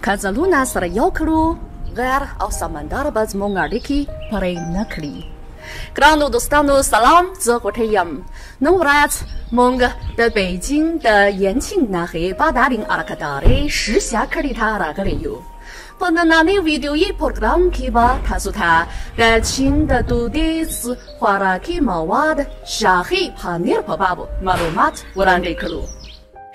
Kazaluna sara yokru غير أو سمندر باز مونغارديكي بري نكري. Grano dostano salam 泽国太阳，农rat蒙个的北京的延庆那黑八达岭阿拉卡达嘞时下克里塔拉个嘞有。不能拿你 video 一 program 去吧，他说他热情的都得是花拉去毛娃的下黑怕你怕巴布马路马我让这克路。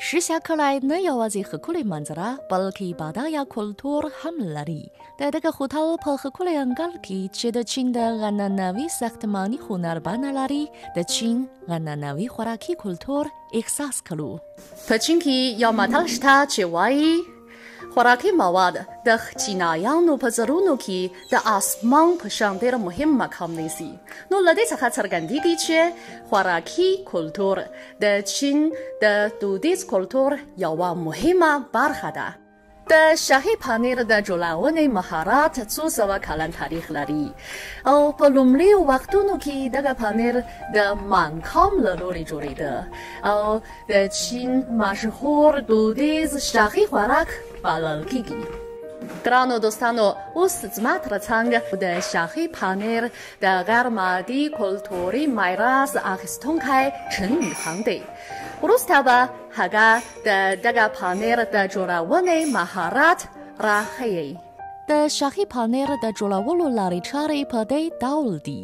Shisha kalai na yawazi khukuli manzara balki badaya kultur hamlari. Daga hotel pa khukuli angal ki chida chinda gana navi saktmani hunar banalari da chin gana navi khoraki kultur ihsas kalu. Pachinki yamatashta chewai خوراکی مواد د چینایانو په زرونو کې د آسمان په شان ډېر مهم مقام نیسي. نو له دې څخه څرګندېږي چې خوراکي کلتور د چین د دودیز کلتور یوه مهمه برخه ده. د شاهي پنیر د جوړونې مهارت څو سوه کلن تاریخ لري او په لومړیو وختونو کې دغه پنیر د مانکام له لورې جوړېده او د چین مشهور دودیز شاهي خوراک بلل کېږي. ګرانو دوستانو اوس زما ترڅنګ د شاهي پنیر د غیر مادي کلتوري میراث اخیستونکی چن میخان دی. وروسته به هغه د دغه پنیر د جوړونې مهارت راښیي. د شاهي پنیر د جوړولو لارې چارې په دې ډول دي.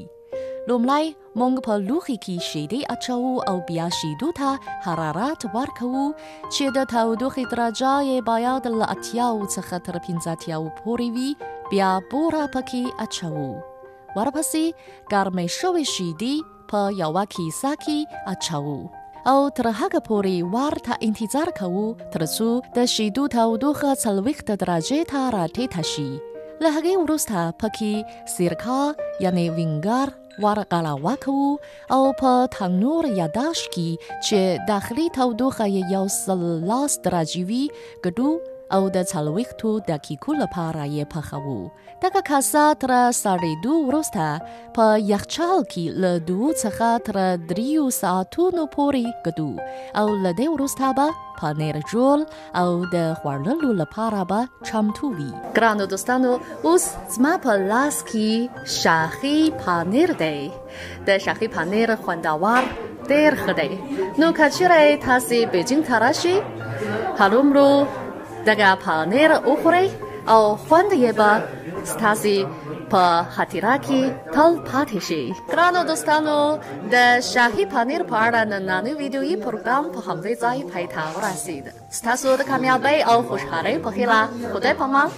لومړی موږ په لوښي کې شیدې اچوو او بیا شیدو ته حرارت ورکوو چې د تودوخې درجه یې باید له 80 څخه تر 50 پورې وي. بیا بوره پکې اچوو. ورپسې ګرمې شوې شیدې په یوه کیسه کې اچوو او تر هغه پورې ورته انتظار کوو تر څو د شیدو تودوخه 40 درجې ته راټیټه شي. له هغې وروسته پکې سرکه یعنې وینګر ورغلاوه کوو او په تنور یا داش کې چې داخلي تودوخه یې 110 درجې وي ګډو او د 40 دقیقو لپاره یې پخوو. دغه کاسه تر سړېدو وروسته په یخچال کې له 2 څخه تر 3 ساعتونو پورې ګډو او له دې وروسته به پنیر جوړ او د خوړلو لپاره به چمتو وي. ګرانو دوستانو اوس زما په لاس کې شاهي پنیر دی. د شاهي پنیر خوندور ډېر ښه دی. نو که چیرې تاسې بیجینګ ته راشئ هرومرو دغه پنیر وخورئ او خوند یې به ستاسې په خاطره کې تل پاتې شي. ګرانو دوستانو د شاهي پنیر په اړه نننی ویډیویي پروګرام په همدې ځای پای ته ورسید. ستاسو د کامیابۍ او خوشحالۍ په هیله خدای پامان.